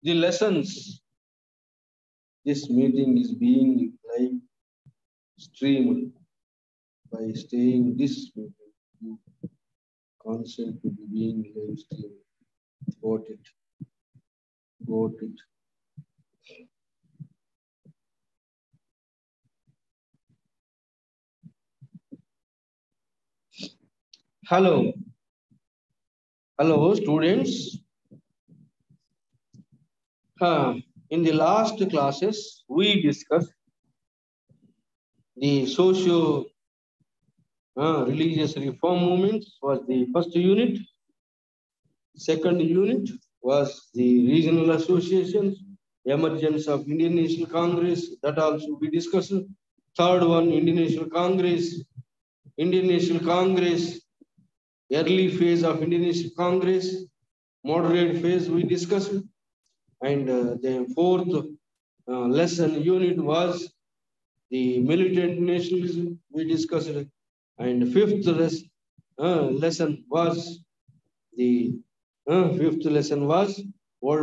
the lessons. This meeting is being live streamed by staying this meeting. Consent to be being live streamed. Got it. Got it. Hello. Hello, students. In the last classes, we discussed the socio-religious reform movements was the first unit. Second unit was the regional associations, emergence of Indian National Congress, that also we discussed. Third one, Indian National Congress, early phase of Indian National Congress, moderate phase we discussed. And the fourth lesson unit was the militant nationalism we discussed. And fifth lesson was the World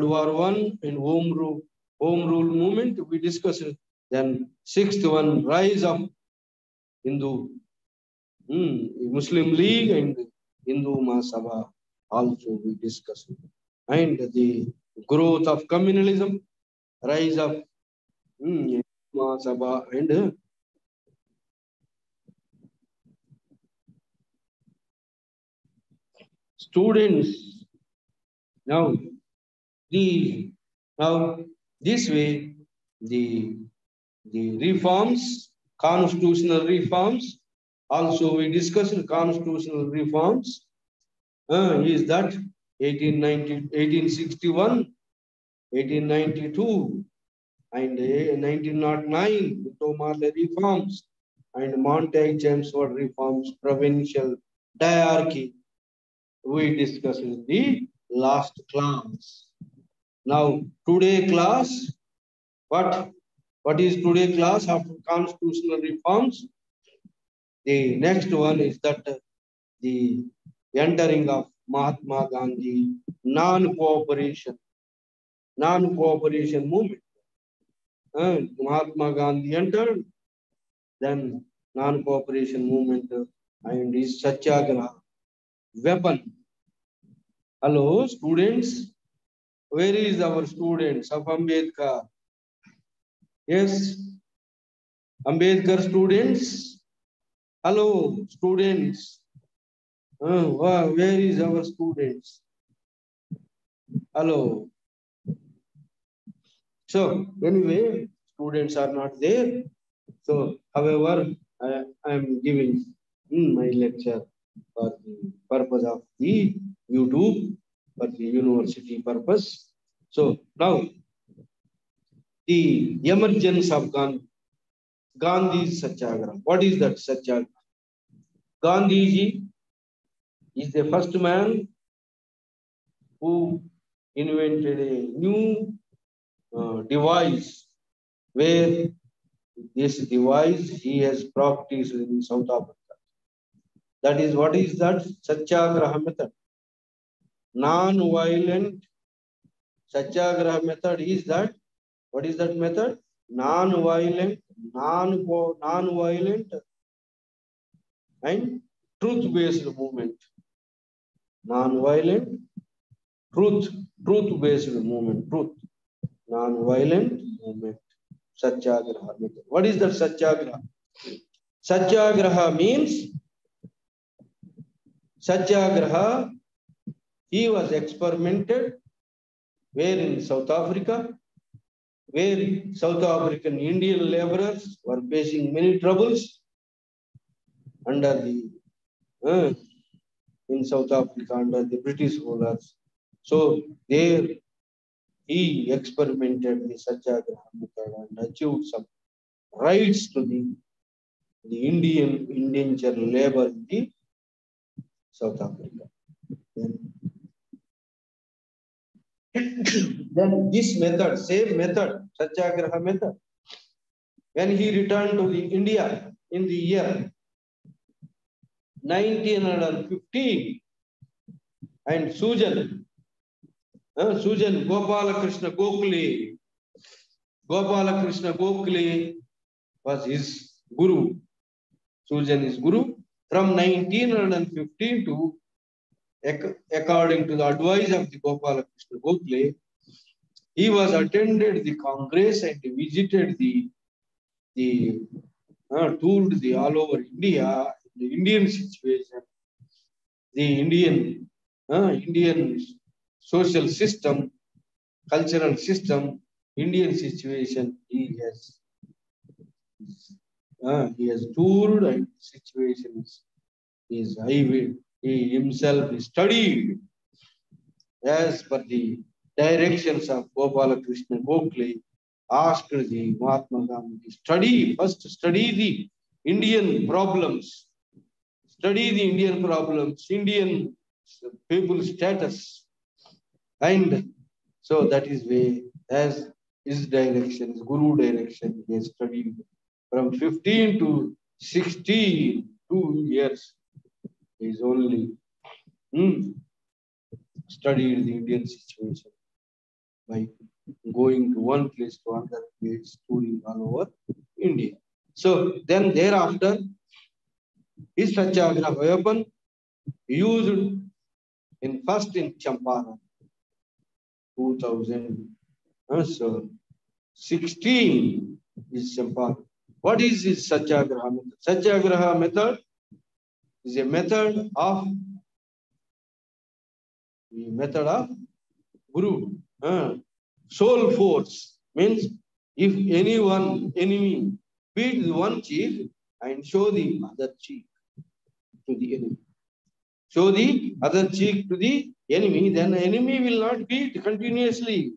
War I and home rule movement we discussed. Then sixth one, rise of Hindu Muslim League and Hindu Mahasabha also we discussed. And the growth of communalism, rise of Mahasabha and students. Now this way the reforms, constitutional reforms, also we discussed constitutional reforms. Is that 1861, 1892, and 1909, Tomale reforms, and Montague Chelmsford reforms, provincial diarchy. We discussed in the last class. Now, today class, what is today class after constitutional reforms? The next one is that the entering of Mahatma Gandhi non-cooperation movement. Mahatma Gandhi entered, then non-cooperation movement and his Satyagraha weapon. Hello, students. Where is our students of Ambedkar? Yes, Ambedkar students. Hello, students. Where is our students? Hello. So anyway, students are not there. So, however, I am giving my lecture for the purpose of the YouTube, for the university purpose. So now, the emergence of Gandhi's Satyagraha. What is that Satyagraha? Gandhiji is the first man who invented a new device, where this device he has practiced in South Africa. That is, what is that Satyagraha method? Non-violent Satyagraha method is that. What is that method? Non-violent and truth-based movement. Non-violent, truth-based movement. Non-violent movement. Satyagraha method. What is that Satyagraha? Satyagraha means Satyagraha, he was experimented where in South Africa, where South African Indian laborers were facing many troubles under the in South Africa under the British rulers. So there he experimented the Satyagraha method and achieved some rights to the Indian indentured labor in the South Africa. Then this method, same method, Satyagraha method, when he returned to the India in the year 1915, and Sujan Sujan Gopalakrishna Gokhale. Gopalakrishna Gokhale was his guru. Sujan is guru. From 1915 to, according to the advice of the Gopalakrishna Gokhale, he was attended the Congress and visited toured the all over India, the Indian situation, the Indian social system, cultural system, Indian situation. He has toured and situations. He himself studied as per the directions of Gopalakrishna Gokhale. Asked the Mahatma Gandhi, first study the Indian problems, Indian people status. And so that is way, as his direction, his guru direction, he has studied from 15 to 16, 2 years. He is only studied the Indian situation by going to one place to another place, touring all over India. So then thereafter, his Satyagraha weapon used first in Champaran, 2016 is Champaran. What is his Satyagraha method? Satyagraha method is a method of Guru. Soul force means if enemy beat one cheek and show the other cheek to the enemy. Show the other cheek to the enemy, then the enemy will not beat continuously.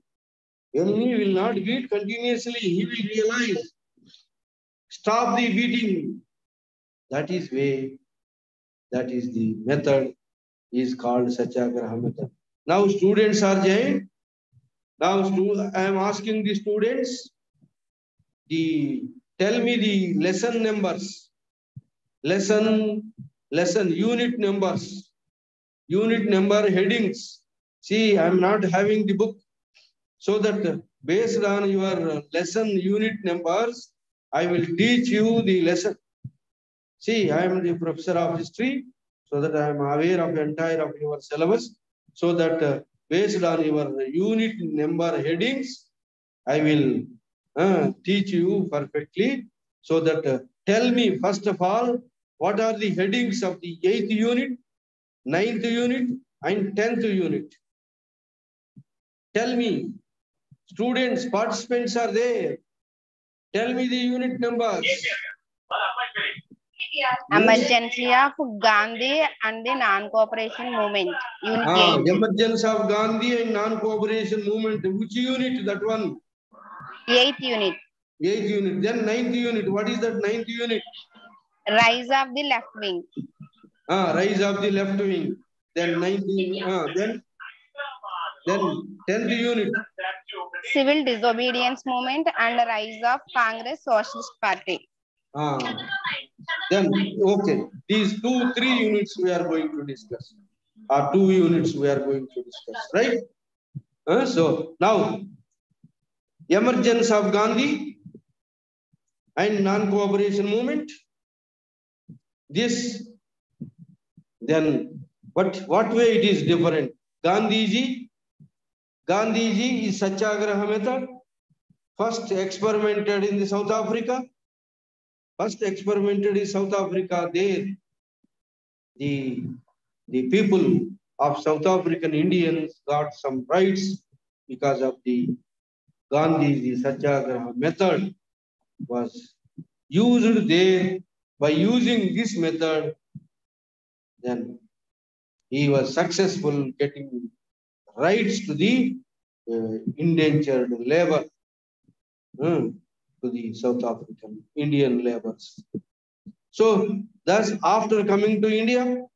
Enemy will not beat continuously. He will realize. Stop the beating. That is the method is called Satyagraha method. Now students are joined. Now I am asking the students, tell me the lesson numbers, lesson unit numbers, unit number headings. See, I am not having the book, so that based on your lesson unit numbers, I will teach you the lesson. See, I am the professor of history, so that I am aware of the entire of your syllabus, so that based on your unit number headings, I will teach you perfectly. So that tell me first of all, what are the headings of the 8th unit, 9th unit, and 10th unit? Tell me, students, participants are there. Tell me the unit numbers. Emergency of Gandhi and the non-cooperation movement. Unit 8. Emergence of Gandhi and non-cooperation movement. Which unit? That one? 8th unit. 8th unit. Then 9th unit. What is that 9th unit? Rise of the left wing. Rise of the left wing. Then 9th unit. Then 10th unit. Civil disobedience movement and rise of Congress Socialist Party. Then, okay, these 3 units we are going to discuss. 2 units we are going to discuss, right? So now, emergence of Gandhi and non-cooperation movement. This, then, what way it is different? Gandhiji is Satyagraha method. First experimented in the South Africa. There, the people of South African Indians got some rights because of the Gandhi's Satyagraha method was used there. By using this method, then he was successful getting rights to the indentured labor, to the South African Indian laborers. So thus, after coming to India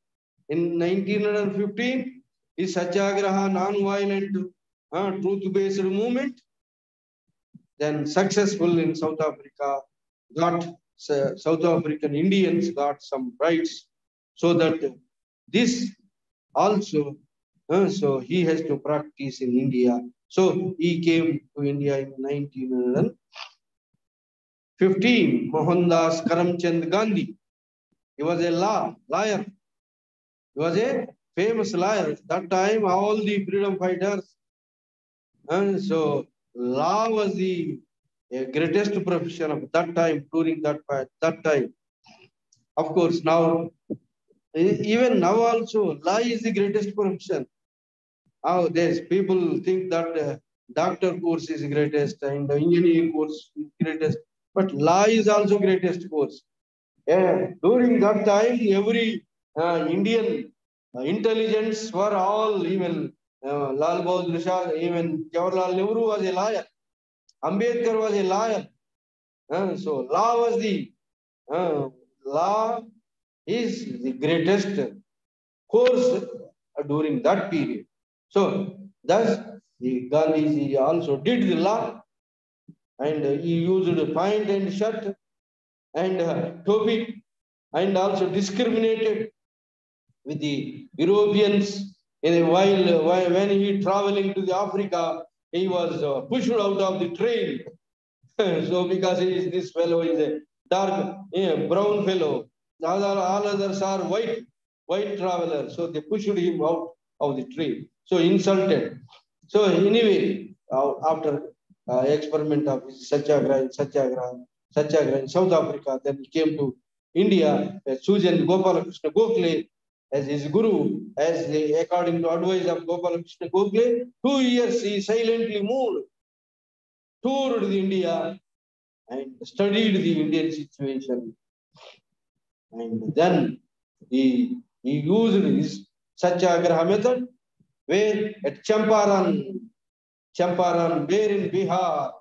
in 1915, is Satyagraha non-violent truth-based movement. Then successful in South Africa, South African Indians got some rights, so that this also So he has to practice in India. So he came to India in 1915. Mohandas Karamchand Gandhi. He was a lawyer. He was a famous lawyer. That time, all the freedom fighters. And so law was the greatest profession of that time during that time. Of course, now even now also law is the greatest profession. How there's people think that doctor course is greatest and the engineering course is greatest, but law is also greatest course. Yeah, during that time, every Indian intelligence were all even Lal Bahadur Shah, even Jawaharlal Nehru was a lawyer. Ambedkar was a lawyer. So uh, law is the greatest course during that period. So thus the Gandhiji also did the law, and he used pant and shirt and topi, and also discriminated with the Europeans. While when he traveling to the Africa, he was pushed out of the train. So because he is this fellow is a dark brown fellow, all others are white travelers. So they pushed him out of the train. So insulted. So anyway, after experiment of Satyagraha in South Africa, then he came to India, chosen Gopalakrishna Gokhale as his guru, according to advice of Gopalakrishna Gokhale. 2 years he silently moved, toured the India and studied the Indian situation. And then he used his Satyagraha method, where at Champaran, where in Bihar,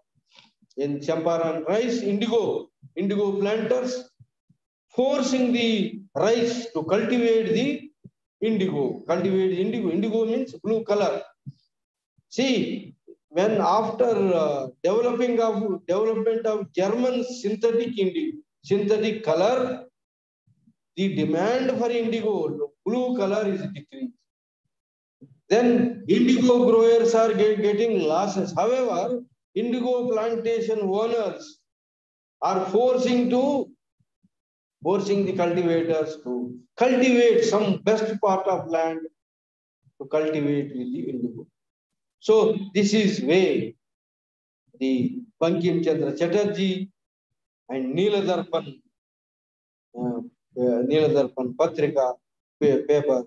in Champaran, rice, indigo planters, forcing the rice to cultivate the indigo. Indigo means blue color. See, when after development of German synthetic color, the demand for indigo, blue color, is decreased. Then indigo growers are getting losses. However, indigo plantation owners are forcing the cultivators to cultivate some best part of land to cultivate with the indigo. So this is way the Bankim Chandra Chatterjee and Neeladarpan Patrika paper,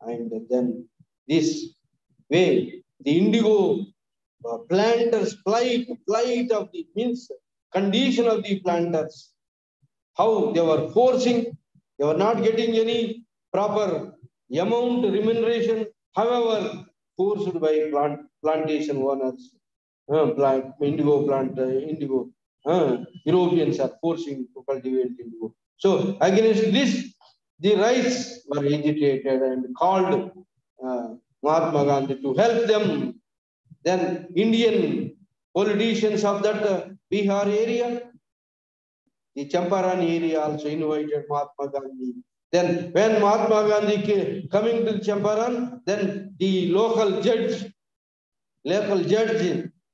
and then this way the indigo planters plight of the means condition of the planters, how they were forcing, they were not getting any proper amount remuneration, however forced by plantation owners, indigo Europeans are forcing to cultivate indigo. So against this, the rice were agitated and called Mahatma Gandhi to help them. Then Indian politicians of that Bihar area, the Champaran area, also invited Mahatma Gandhi. Then when Mahatma Gandhi coming to Champaran, then the local judge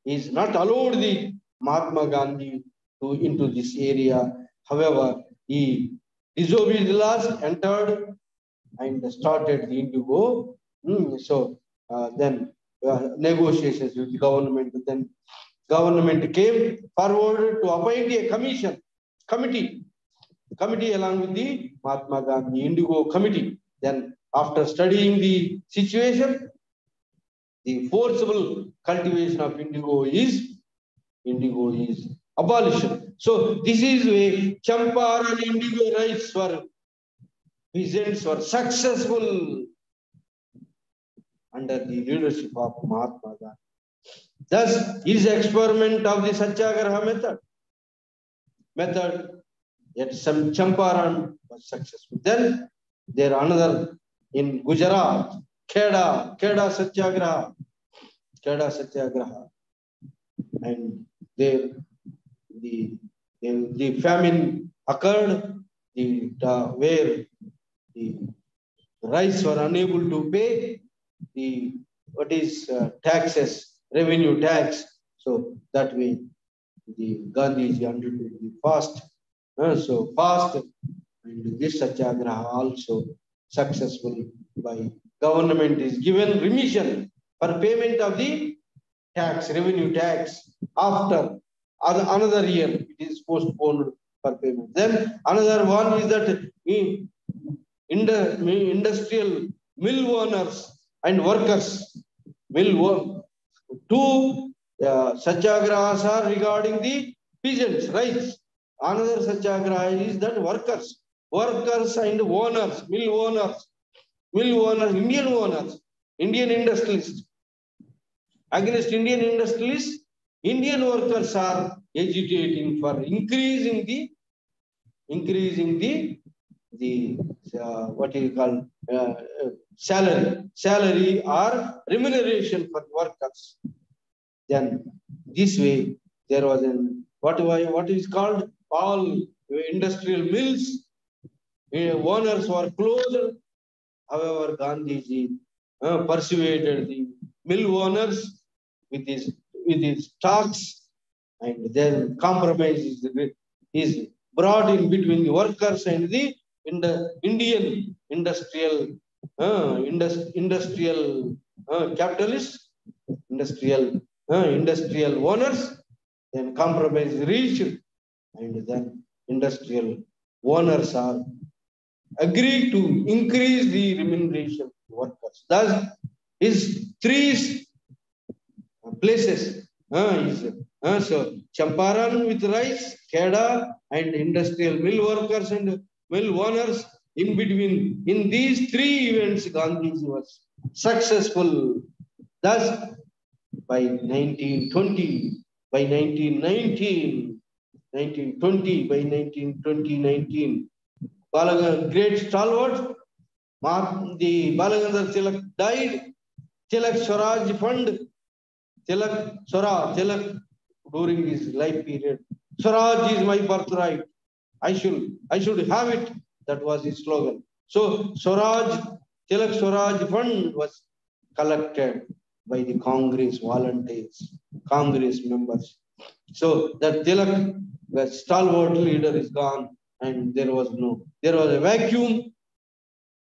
is not allowed the Mahatma Gandhi into this area. However, he disobeyed the laws, entered and started the indigo. So then negotiations with the government. Then government came forward to appoint a committee along with the Mahatma Gandhi Indigo Committee. Then after studying the situation, the forcible cultivation of indigo is abolished. So this is where Champaran indigo rice peasants were successful under the leadership of Mahatma Gandhi. Thus, his experiment of the Satyagraha method at some Champaran was successful. Then there another in Gujarat, Kheda Satyagraha, and there the famine occurred, where the rice were unable to pay. the what is taxes, revenue tax. So that way, the Gandhiji undertook the fast. So fast, and this satyagraha also successful by government is given remission for payment of the tax, revenue tax. After another year, it is postponed for payment. Then another one is that industrial mill owners and workers, two satyagrahas are regarding the peasants' rights. Another satyagraha is that workers and owners, mill owners, Indian industrialists. Against Indian industrialists, Indian workers are agitating for increasing the what you call salary or remuneration for workers. Then this way there was what is called all industrial mills owners were closed. However, Gandhiji persuaded the mill owners with his talks, and then compromise is brought in between the workers and the Indian industrial capitalists, industrial owners. Then compromise reached, and then industrial owners are agreed to increase the remuneration of workers. Thus, is three places. So Champaran with rice, Kheda, and industrial mill workers and mill owners. In between, in these three events, Gandhiji was successful. Thus, by 1920, by 1919, 1920, by 1919, great stalwart, the Balagandhar Tilak died. Tilak Swaraj Fund, Tilak during his life period. Swaraj is my birthright. I should have it. That was his slogan. So Tilak Swaraj Fund was collected by the Congress volunteers, Congress members. So that Tilak, the stalwart leader, is gone, and there was a vacuum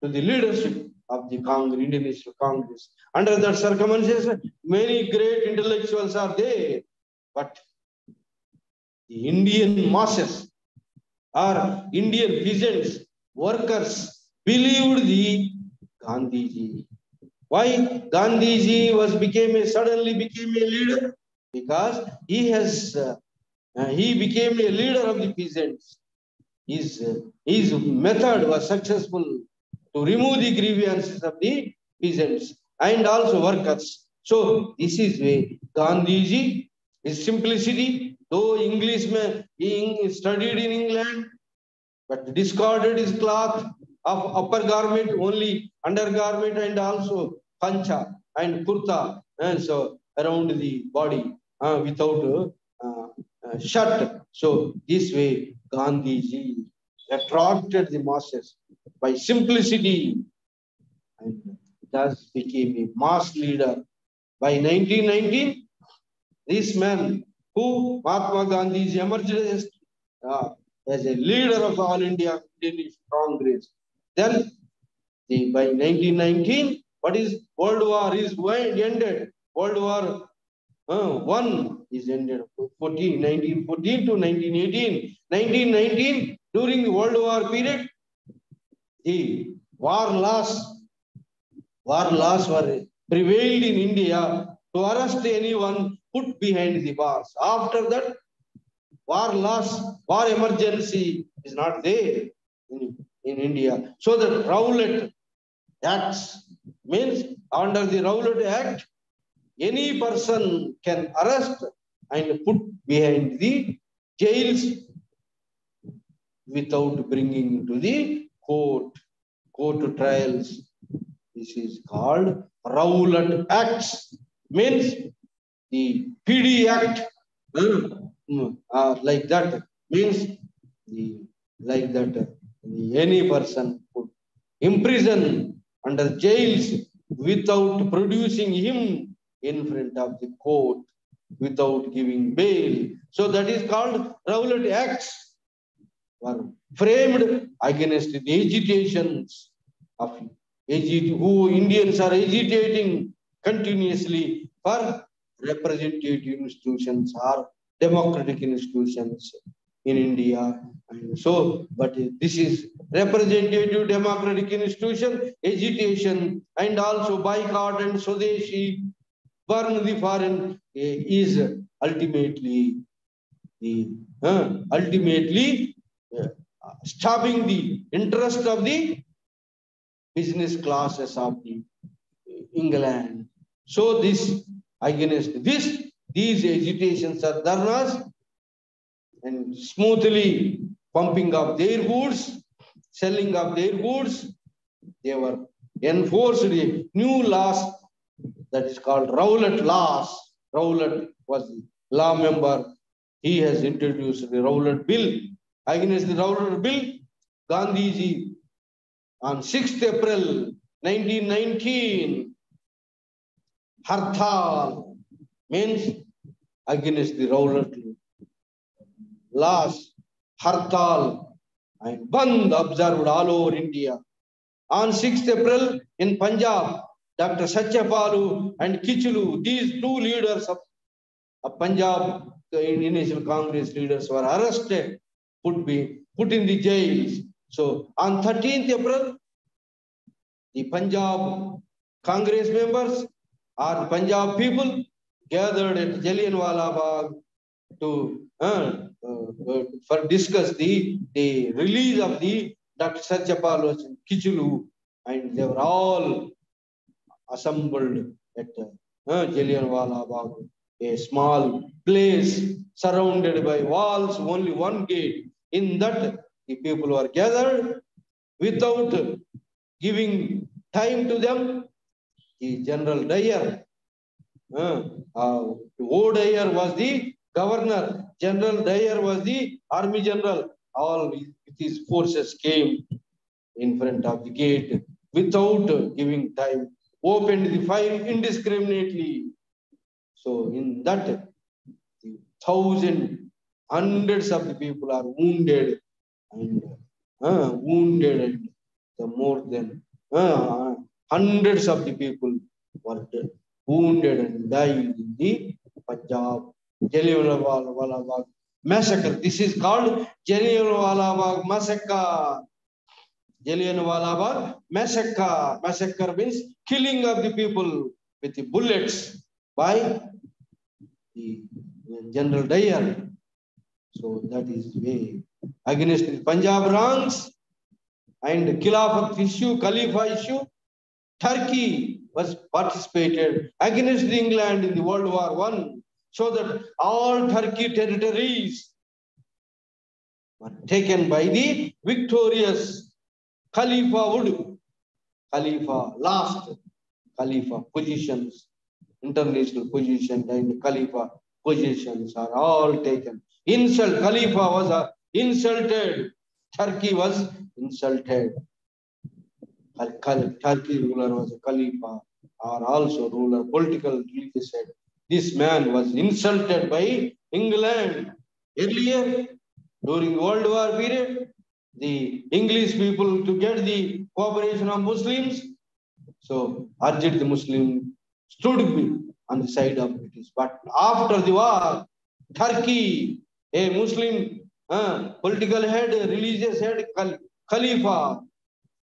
to the leadership of the Indian National Congress. Under that circumstances, many great intellectuals are there, but the Indian masses or Indian peasants, workers believed the Gandhiji. Why Gandhiji suddenly became a leader? Because he became a leader of the peasants. His method was successful to remove the grievances of the peasants and also workers. So this is why Gandhiji, his simplicity, though Englishman, he studied in England, but discarded his cloth of upper garment, only undergarment, and also pancha and kurta, and so around the body without shirt. So this way Gandhiji attracted the masses by simplicity and thus became a mass leader. By 1919, this man who Mahatma Gandhi emerged as a leader of All India Congress. Then by 1919, World War is ended. World War I is ended. 1914 to 1918. 1919, during the World War period, the war laws were prevailed in India to arrest anyone put behind the bars. After that, war emergency is not there in India. So the Rowlatt Acts means under the Rowlatt Act, any person can arrest and put behind the jails without bringing to the court trials. This is called Rowlatt Acts. Means the PD Act, like that. Means any person could imprison under jails without producing him in front of the court, without giving bail. So that is called Rowlatt Acts, were framed against the agitations of who Indians are agitating continuously for representative institutions or democratic institutions in India. And so, but this is representative democratic institution, agitation, and also boycott and Swadeshi, burn the foreign, is ultimately stopping the interest of the business classes of the England. So this, against this, these agitations are dharnas and smoothly pumping up their goods, selling up their goods. They were enforced a new laws that is called Rowlatt laws. Rowlatt was the law member. He has introduced the Rowlatt Bill. Against the Rowlatt Bill, Gandhiji on 6th April 1919, Hartal means against the Rowlatt laws, Hartal and Band observed all over India. On 6th April in Punjab, Dr. Satyapalu and Kichlu, these two leaders of Punjab, the Indian National Congress leaders, were arrested, put in the jails. So on 13th April, the Punjab Congress members or Punjab people gathered at Jallianwala Bagh to for discuss the release of the Dr. Satyapalu and Kichlu, and they were all assembled at Jallianwala Bagh, a small place surrounded by walls, only one gate. In that, the people were gathered without giving time to them. The General Dyer, O'Dyer was the governor, General Dyer was the army general. All with his forces came in front of the gate without giving time, opened the fire indiscriminately. So in that, hundreds of the people are wounded, and the more than hundreds of the people were wounded and died in the Punjab Jallianwala Bagh massacre. This is called Jallianwala Bagh massacre. Jallianwala Bagh massacre. Massacre means killing of the people with the bullets by the General Dyer. So that is way against the Punjab ranks and Khilafat issue, Khalifa issue. Turkey was participated against England in the World War I, so that all Turkey territories were taken by the victorious Khalifa last Khalifa positions, international positions and Khalifa positions are all taken. Khalifa was insulted. Turkey was insulted. Turkey ruler was a Khalifa, or also ruler, political religious head. This man was insulted by England. Earlier, during World War period, the English people, to get the cooperation of Muslims, so urged the Muslim, stood on the side of British. But after the war, Turkey, a Muslim political head, religious head, Khalifa,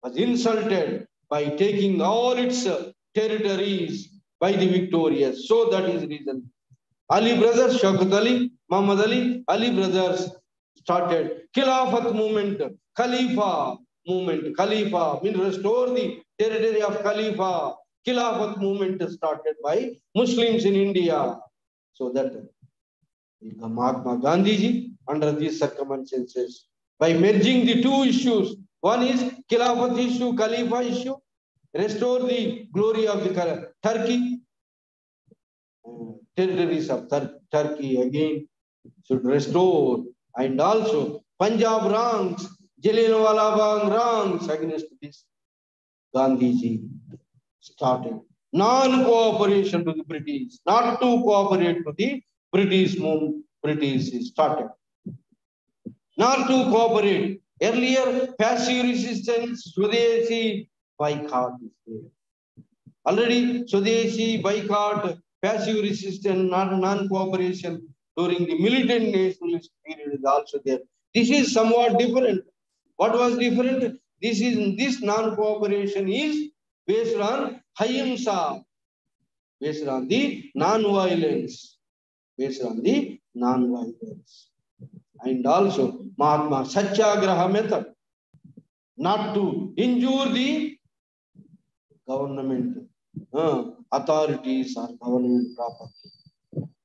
was insulted by taking all its territories by the victorious. So that is the reason. Ali brothers, Shaukat Ali, Muhammad Ali brothers started Khilafat movement, Khalifa movement. Khalifa means restore the territory of Khalifa. Khilafat movement started by Muslims in India. So that Mahatma Gandhiji, under these circumstances, by merging the two issues, one is Khilafat issue, Khalifa issue, restore the glory of the Turkey, territories of Turkey again should restore, and also Punjab ranks, Jallianwala Bagh ranks against this Gandhiji. started. Non-cooperation to the British, not to cooperate to the British is started. Not to cooperate. Earlier, passive resistance, Swadeshi boycott is there. Already, Swadeshi boycott, passive resistance, non-cooperation during the militant nationalist period is also there. This is somewhat different. What was different? This non-cooperation is based on Ahimsa, based on the non-violence, and also Mahatma Satyagraha method, not to injure the government authorities or government property.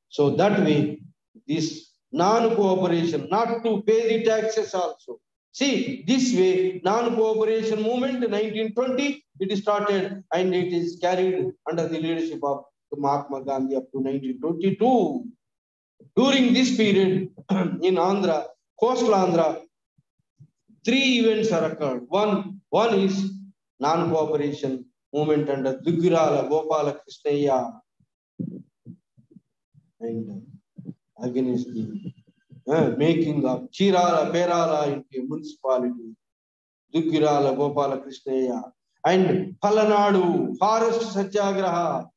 So that way, this non-cooperation, not to pay the taxes also. See, this way, non-cooperation movement in 1920, it started and it is carried under the leadership of Mahatma Gandhi up to 1922. During this period in Andhra, coastal Andhra, 3 events are occurred. One is non-cooperation movement under Duggirala Gopala Krishnaiah and against the making of Chirala Perala into a municipality, Duggirala Gopala Krishnaiah, and Palanadu Forest Satyagraha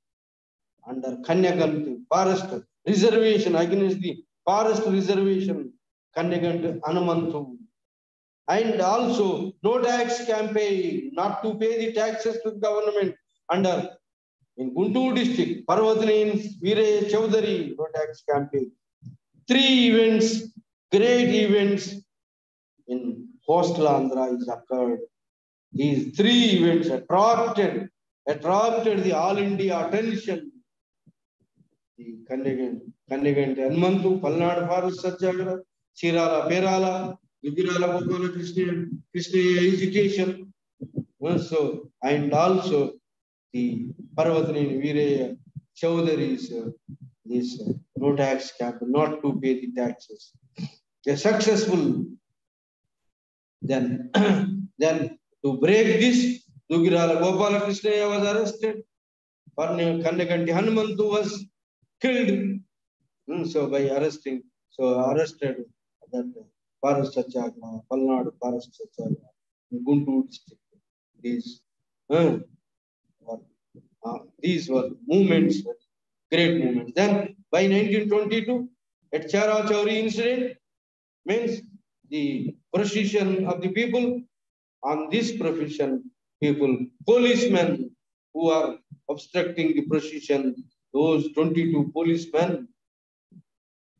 under Kanyaganti Forest Reservation, against the Forest Reservation, Kanyaganti Hanumantu. And also no tax campaign, not to pay the taxes to the government under in Guntur district, Parvatini Veeraya Chaudhary, no tax campaign. 3 events, great events in coastal Andhra is occurred. These 3 events attracted the all India attention. The Kanyaganti Hanumantu, Palnadu Forest Satyagraha, Chirala Perala, Duggirala Gopala Krishnaiah education. So, and also the Parvatini Veeraya Chaudhary's this no tax cap, not to pay the taxes. They successful. Then to break this, Duggirala Gopala Krishnaiah was arrested. Kanyaganti Hanumantu was killed. So by arrested that Forest Satyagraha, Palnadu Forest Satyagraha, Guntur district. These were movements, great movements. Then by 1922, at Chara Chauri incident, means the procession of the people. On this procession, policemen who are obstructing the procession, those 22 policemen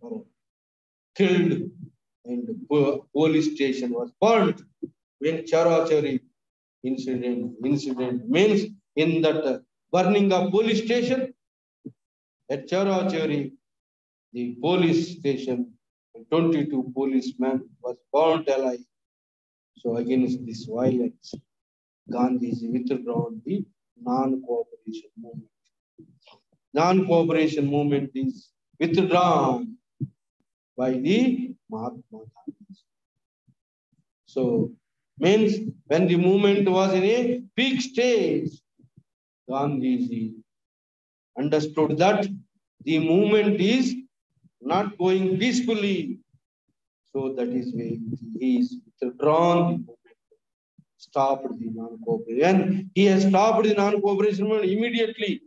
were killed and the police station was burned. When Chara Chauri incident means in that burning of police station at Chara Chauri, the police station, 22 policemen was burnt alive. So against this violence, Gandhiji withdrawn the non-cooperation movement. Non-cooperation movement is withdrawn by the Mahatma Gandhi. So means when the movement was in a peak stage, Gandhiji understood that the movement is not going peacefully. So that is why he is withdrawn the movement, stopped the non-cooperation. And he has stopped the non-cooperation movement immediately.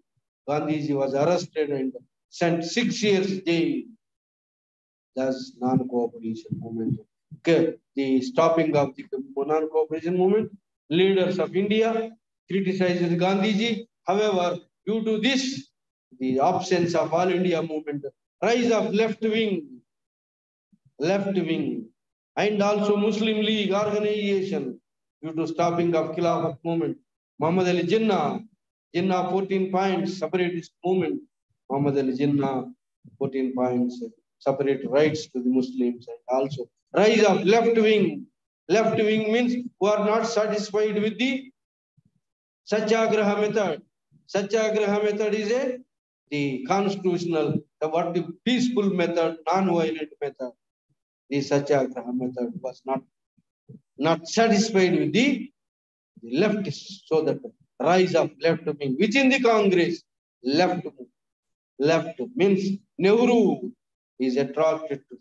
Gandhiji was arrested and sent 6 years jail. Thus, non-cooperation movement. The stopping of the non-cooperation movement, leaders of India criticizes Gandhiji. However, due to this, the absence of all India movement, rise of left wing, and also Muslim League organization due to stopping of Khilafat movement. Muhammad Ali Jinnah 14 points, separatist movement. Muhammad Ali Jinnah 14 points, separate rights to the Muslims, and also rise of left wing. Left wing means who are not satisfied with the Satyagraha method. Satyagraha method is the constitutional, the peaceful method, non-violent method. The Satyagraha method was not satisfied with the leftists, so that rise of left wing within the Congress. Left means Nehru is attracted to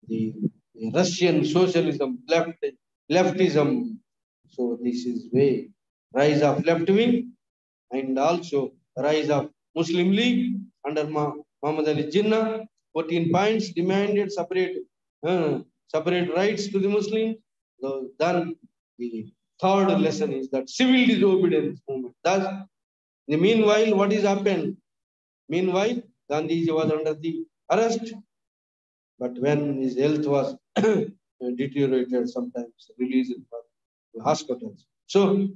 the Russian socialism, leftism. So this is way rise of left wing and also rise of Muslim League under Muhammad Ali Jinnah. 14 points demanded separate rights to the Muslims. So then the third lesson is that civil disobedience movement. Thus, meanwhile, what is happened? Meanwhile, Gandhiji was under the arrest, but when his health was deteriorated, sometimes released from the hospitals. So,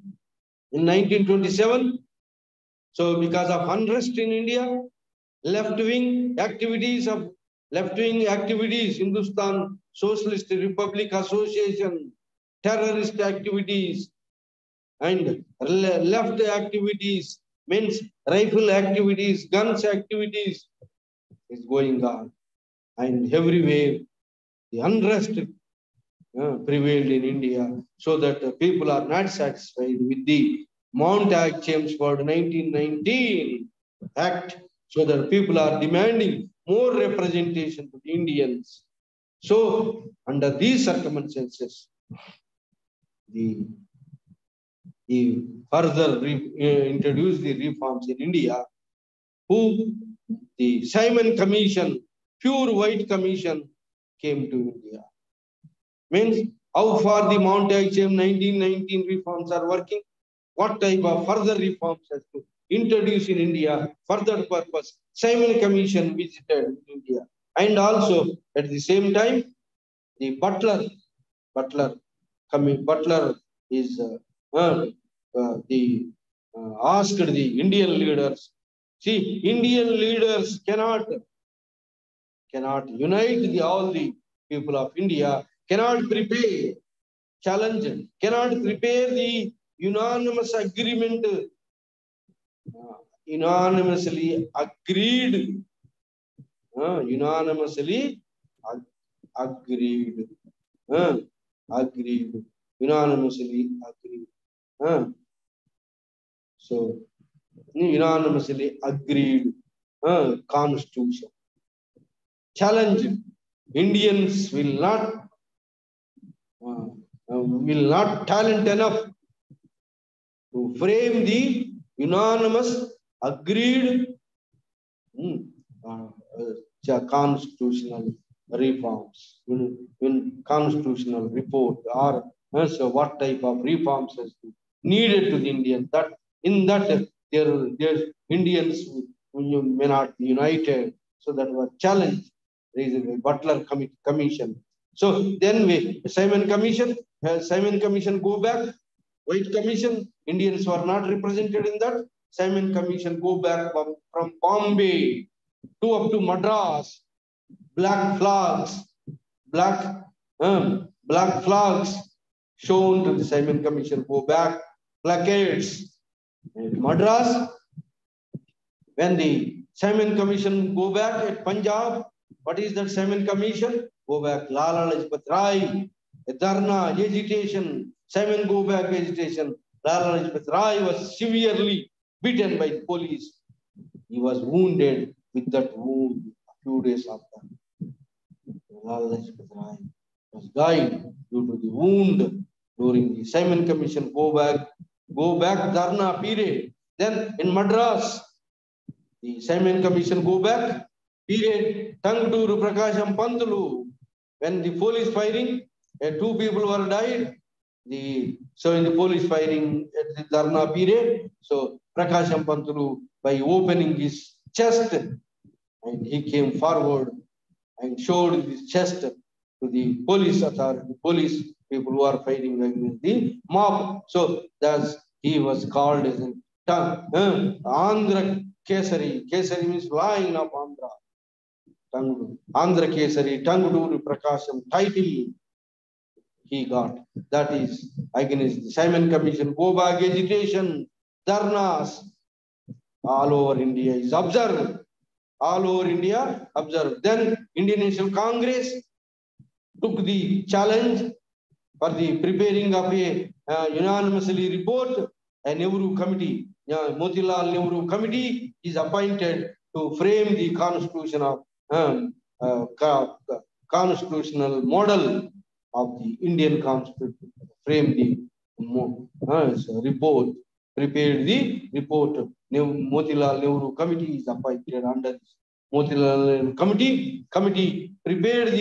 in 1927, so because of unrest in India, left-wing activities, Hindustan Socialist Republic Association, terrorist activities, and left activities, means rifle activities, guns activities is going on. And everywhere the unrest prevailed in India, so that people are not satisfied with the Montague-Chelmsford 1919 Act, so that people are demanding more representation to the Indians. So, under these circumstances, the further introduced the reforms in India, who the Simon Commission, pure white commission, came to India. Means how far the Montague-Chelmsford 1919 reforms are working, what type of further reforms has to introduce in India for that purpose. Simon Commission visited India, and also at the same time, the Butler is asked the Indian leaders. See, Indian leaders cannot unite all the people of India, cannot prepare challenge, cannot prepare the unanimous agreement, unanimously agreed, unanimously agreed, unanimously agreed. So, unanimously agreed constitution. Challenge, Indians will not talent enough to frame the unanimous agreed constitutional reforms, in constitutional report, or so what type of reforms is needed to the Indians, that in that their Indians may not be united, so that was challenge raised by Butler Commission. So then Simon Commission go back, White Commission, Indians were not represented in that. Simon Commission go back from Bombay up to Madras. Black flags shown to the Simon Commission go back. Placards in Madras. When the Simon Commission go back at Punjab, what is that Simon Commission? Go back. Lala Lajpat Rai, Dharna, agitation. Simon go back agitation. Lala Lajpat Rai was severely beaten by the police. He was wounded with that wound a few days after. Lala Lajpat Rai was died due to the wound during the Simon Commission go back Dharna period. Then in Madras, the Simon Commission go back period. Tangturu Prakasham Pantulu, when the police firing, 2 people were died. So in the police firing at the Dharna period, so Prakasham Pantulu, by opening his chest, and he came forward and showed his chest to the police authority, police people who are fighting against the mob. So thus he was called as an Andhra Kesari. Kesari means lion of Andhra. Andhra Kesari, Tanguduru Prakasham title he got. That is against the Simon Commission, go back agitation, dharnas, all over India is observed. All over India observed. Then Indian National Congress took the challenge for the preparing of a unanimously report a Nehru committee, Motilal Nehru committee is appointed to frame the constitution of constitutional model of the Indian constitution, frame the report, prepared the report. Motilal Nehru committee is appointed under this Motilal Nehru committee prepared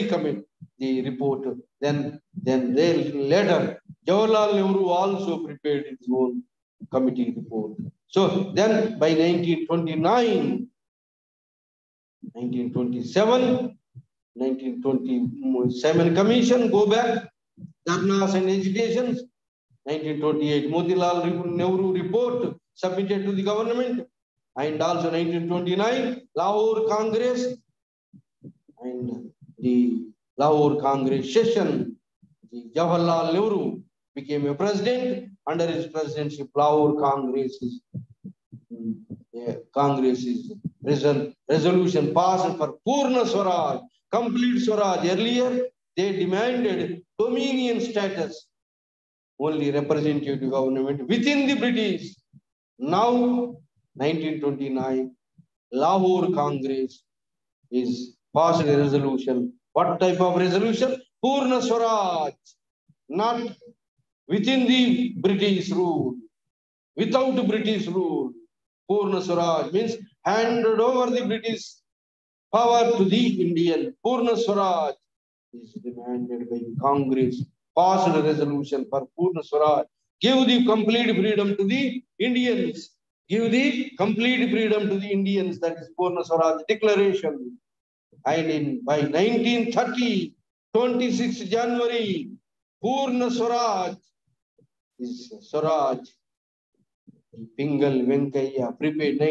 the report. Then later Jawaharlal Nehru also prepared his own committee report. So then by 1929, 1927 commission go back, dharnas and agitations. 1928 Motilal Nehru report submitted to the government, and also 1929 Lahore Congress, and the Lahore Congress session, the Jawaharlal Nehru became a president. Under his presidency, Lahore Congress's resolution passed for Purna Swaraj, complete Swaraj. Earlier, they demanded dominion status, only representative government within the British. Now, 1929, Lahore Congress is passed a resolution. What type of resolution? Purna Swaraj, not within the British rule, without British rule. Purna Swaraj means handed over the British power to the Indian. Purna Swaraj is demanded by Congress. Passed a resolution for Purna Swaraj. Give the complete freedom to the Indians. Give the complete freedom to the Indians. That is Purna Swaraj declaration. And by 1930, 26 January, Purna Swaraj is Swaraj. Pingal Venkaiah prepared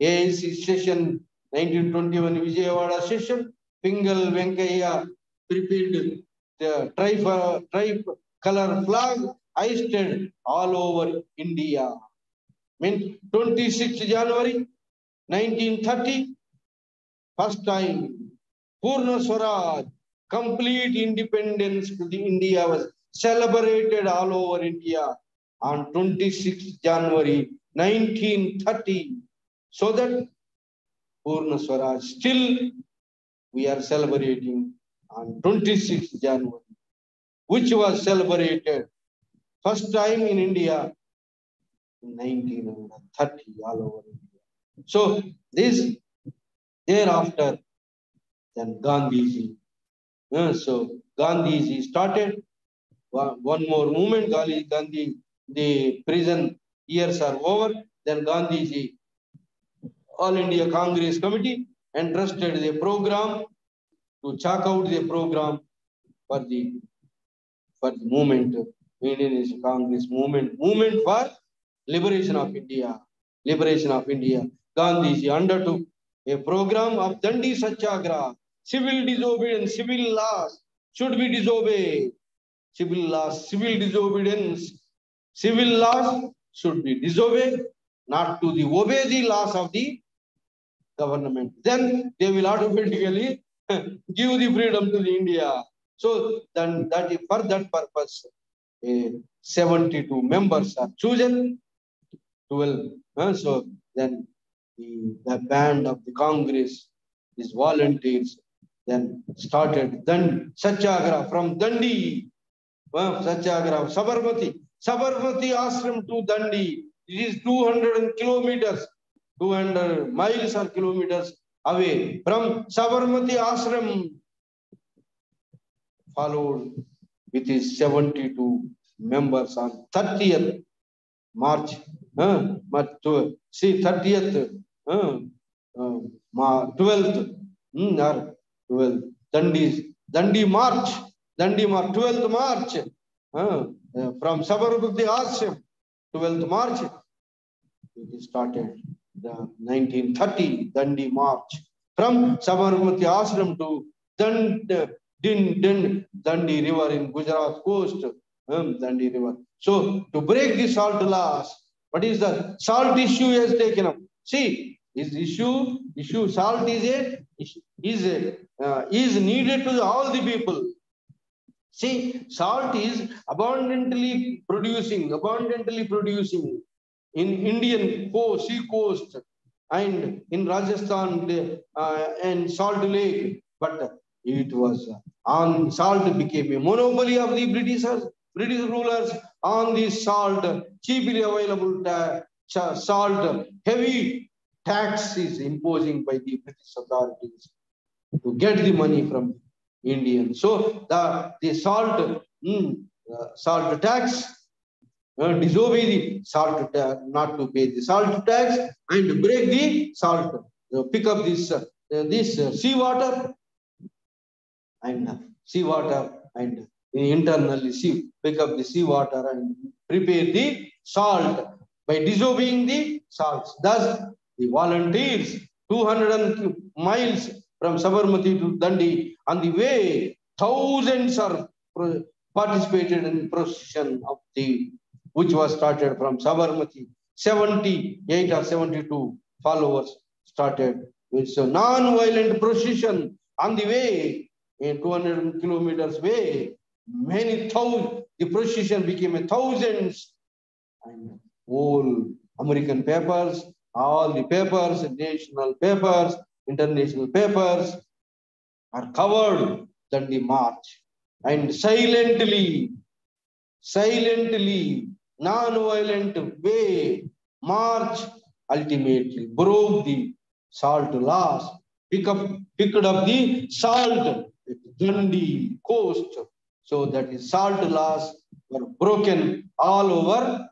AIC session 1921 Vijayawada session. Pingal Venkaiah prepared the tricolor flag hoisted all over India. Means 26 January 1930, first time Purna Swaraj, complete independence to the India was celebrated all over India on 26 January 1930. So that Purna Swaraj still we are celebrating on 26 January, which was celebrated first time in India in 1930 all over India. So this thereafter, then Gandhiji. So Gandhiji started one more movement. Gandhi, the prison years are over. Then Gandhiji, All India Congress Committee, entrusted the program to chalk out the program for the movement, Indian Congress movement for liberation of India. Gandhiji undertook a program of Dandi Satyagraha. Civil disobedience, civil laws should be disobeyed. Civil disobedience, civil laws should be disobeyed, not to obey the laws of the government. Then they will automatically give the freedom to the India. So then for that purpose, 72 members are chosen. 12. So then the band of the Congress, these volunteers, then started Satyagraha from Dandi. Satyagraha, Sabarmati Ashram to Dandi. It is 200 kilometers, 200 miles or kilometers away from Sabarmati Ashram. Followed with his 72 members on 30th March. 30th, 12th, Dandi March, 12th March, from Sabarmati Ashram, 12th March, it started the 1930 Dandi March from Sabarmati Ashram to Dandi River in Gujarat coast, Dandi River. So to break the salt laws, what is the salt issue has taken up? See, his issue salt is needed to all the people. See, salt is abundantly producing. in Indian sea coast and in Rajasthan and Salt Lake, but it was on salt became a monopoly of the British rulers on the salt, cheaply available salt, heavy tax is imposing by the British authorities to get the money from Indians. So the salt tax, disobey the salt tax, not to pay the salt tax, and break the salt, pick up this seawater and internally pick up the seawater and prepare the salt by disobeying the salts. Thus, the volunteers 200 miles from Sabarmati to Dandi, on the way, thousands are participated in procession of the which was started from Sabarmati. 78 or 72 followers started with a non-violent procession on the way. In 200 kilometers way, many thousand, the procession became a thousands, and all American papers, all the papers, national papers, international papers are covered than the march, and silently, non-violent way, march ultimately broke the salt laws, picked up the salt at Dundee coast. So that is salt laws were broken all over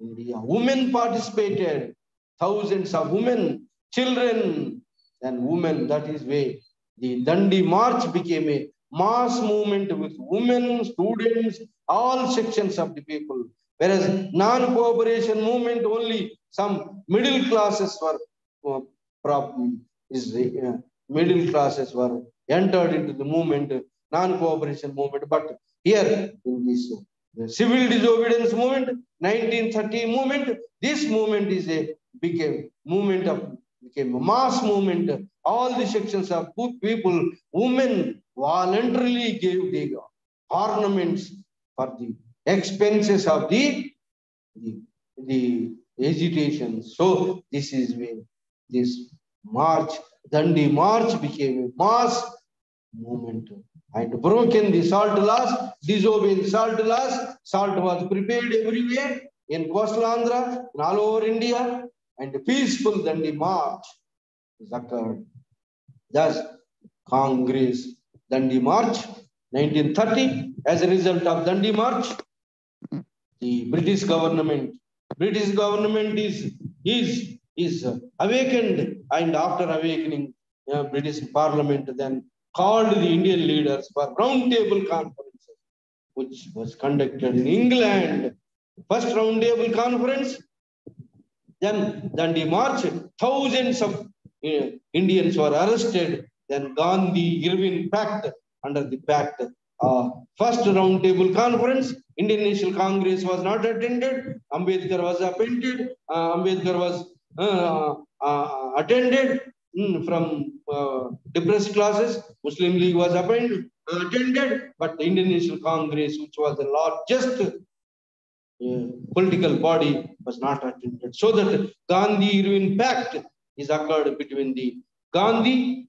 India. Women participated, thousands of women, children and women. That is way the Dundee March became a mass movement with women, students, all sections of the people. Whereas non-cooperation movement, only some middle classes were middle classes were entered into the movement, non-cooperation movement. But here in this civil disobedience movement, 1930 movement, this movement is became a mass movement. All the sections of people, women voluntarily gave the ornaments for the expenses of the agitation. So this is where this march, Dundee March, became a mass movement and broken the salt laws, disobeyed the salt laws. Salt was prepared everywhere in coastal Andhra, in all over India, and a peaceful Dundee March is occurred. Thus, Congress, Dundee March, 1930, as a result of Dundee March, the British government is awakened, and after awakening, British Parliament then called the Indian leaders for roundtable conferences, which was conducted in England. First roundtable conference, then Dundee March, thousands of Indians were arrested. Then Gandhi Irwin Pact, under the pact, first roundtable conference, Indian National Congress was not attended. Ambedkar was appointed. Ambedkar was attended from depressed classes. Muslim League was attended, but the Indian National Congress, which was the largest political body, was not attended. So that Gandhi Irwin Pact is occurred between the Gandhi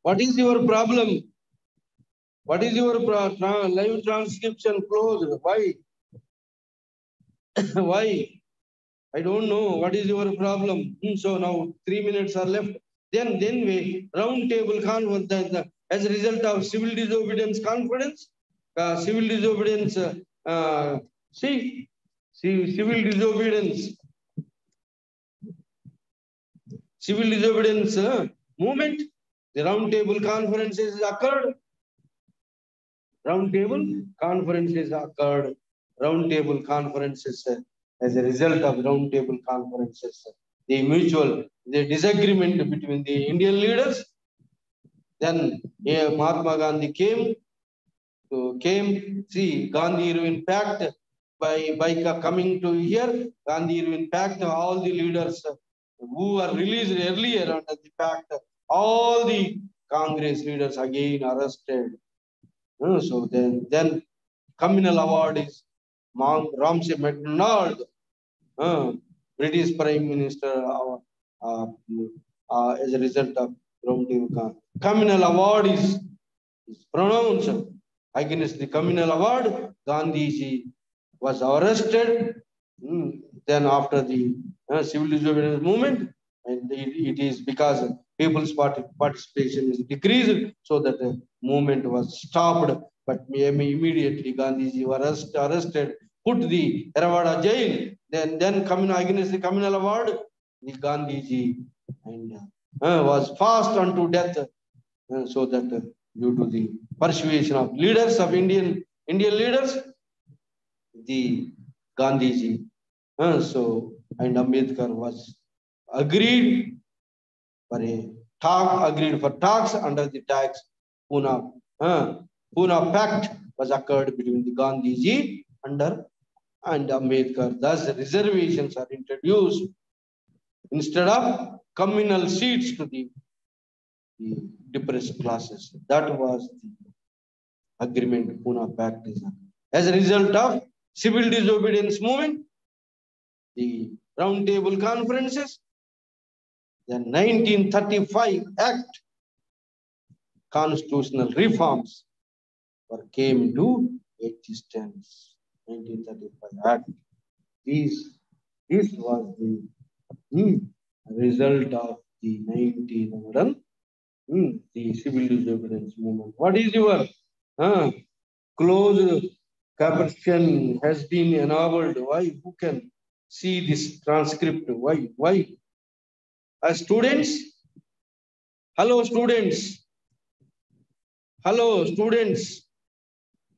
What is your problem? What is your live transcription closed? Why? Why? I don't know. What is your problem? So now 3 minutes are left. Then we round table conference as a result of civil disobedience conference. Civil disobedience. Civil disobedience movement. The round table conferences occurred. Round table conferences occurred. Round table conferences, as a result of round table conferences, the disagreement between the Indian leaders Then Mahatma Gandhi came. See, Gandhi Irwin Pact by coming to here. Gandhi Irwin Pact. All the leaders who were released earlier under the pact, all the Congress leaders again arrested. So then communal award is Ramsay MacDonald, British Prime Minister, as a result of Ramdev. Communal award is pronounced against the communal award. Gandhiji was arrested. Then after the civil disobedience movement, and it is because people's participation is decreased, so that the movement was stopped. But immediately Gandhiji was arrested, put the Theravada jail. Then coming against the communal award, the Gandhiji and was fast unto death, so that due to the persuasion of leaders of Indian leaders, the Gandhiji, and Ambedkar was agreed for talks under the tax Pune Pact was occurred between the Gandhiji and Ambedkar. Thus, reservations are introduced instead of communal seats to the depressed classes. That was the agreement Pune Pact is. As a result of civil disobedience movement, the round table conferences, the 1935 Act, constitutional reforms came into existence. 1935 Act. This was the result of the 1900 the civil disobedience movement. What is your closed caption has been enabled? Why? Who can see this transcript? Why? Students? Hello, students. Hello, students.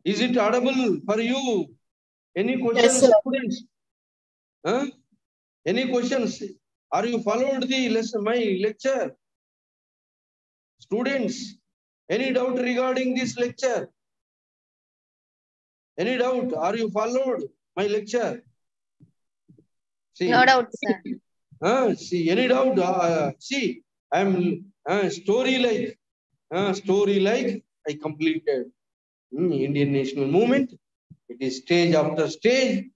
Is it audible for you? Any questions, Yes, students? Any questions? Are you followed the lesson, my lecture? Students, any doubt regarding this lecture? Any doubt? Are you followed my lecture? See, No doubt, sir. See, any doubt? See, I'm story like I completed Indian national movement. It is stage after stage.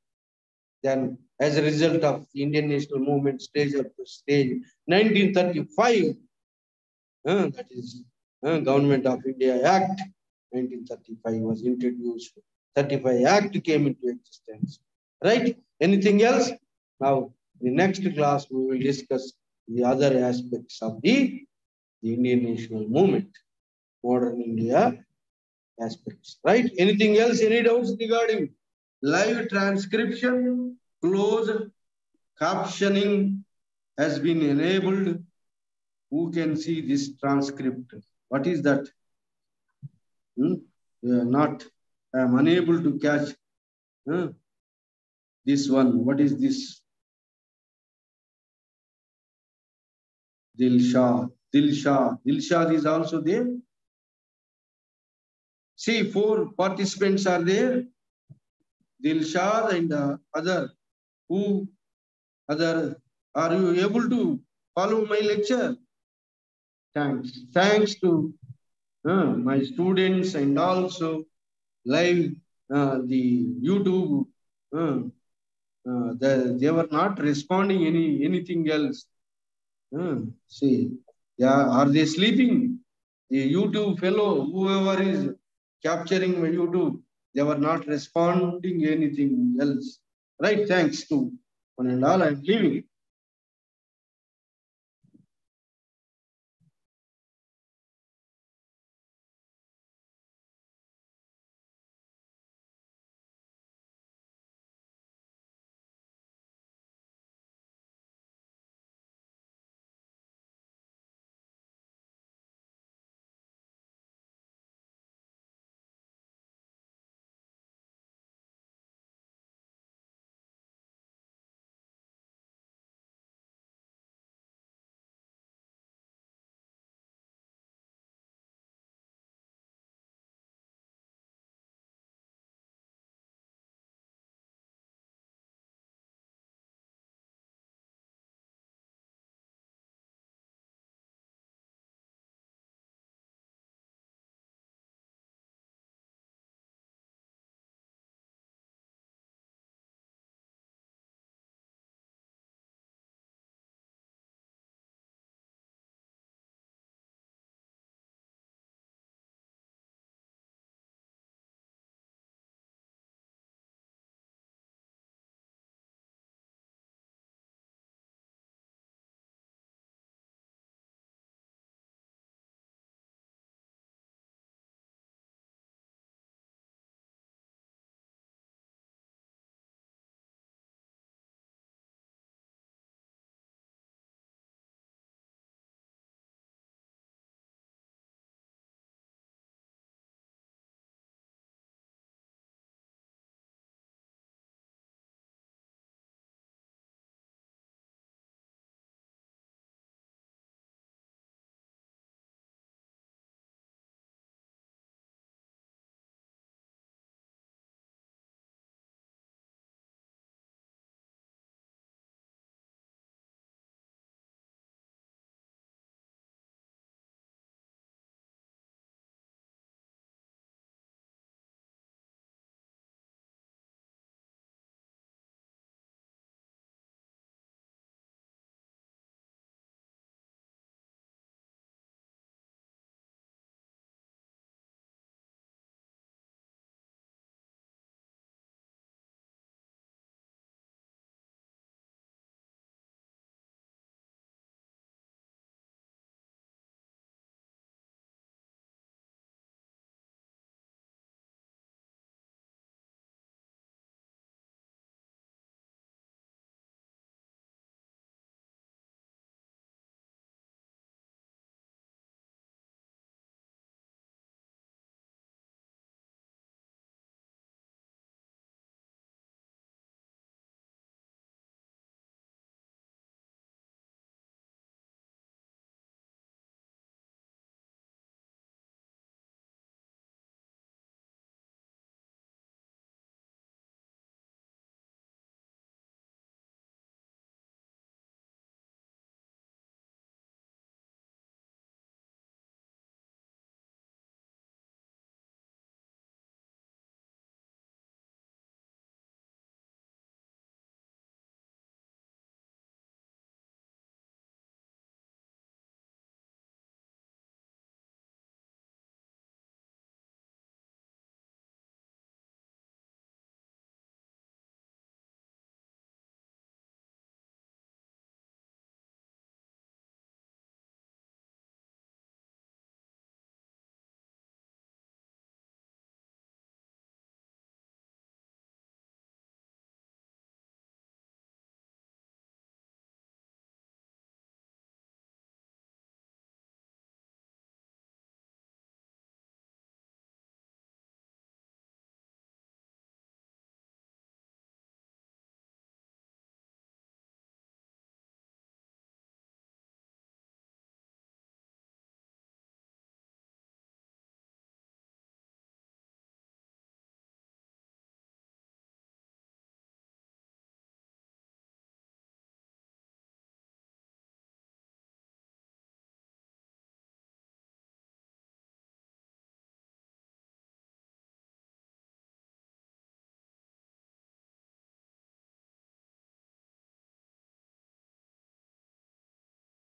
Then, as a result of the Indian national movement, stage after stage, 1935, that is Government of India Act, 1935 was introduced. 35 Act came into existence. Right? Anything else? Now, in the next class, we will discuss the other aspects of the Indian national movement, modern India aspects. Right? Anything else? Any doubts regarding live transcription, closed captioning has been enabled? Who can see this transcript? What is that? I am unable to catch this one. What is this? Dilshad is also there. See, 4 participants are there. Dilshad and other. Who other? Are you able to follow my lecture? Thanks to my students and also live the YouTube. They were not responding anything else. See, yeah, are they sleeping? The YouTube fellow, whoever is capturing my YouTube, they were not responding anything else. Right? Thanks to one and all. I'm leaving.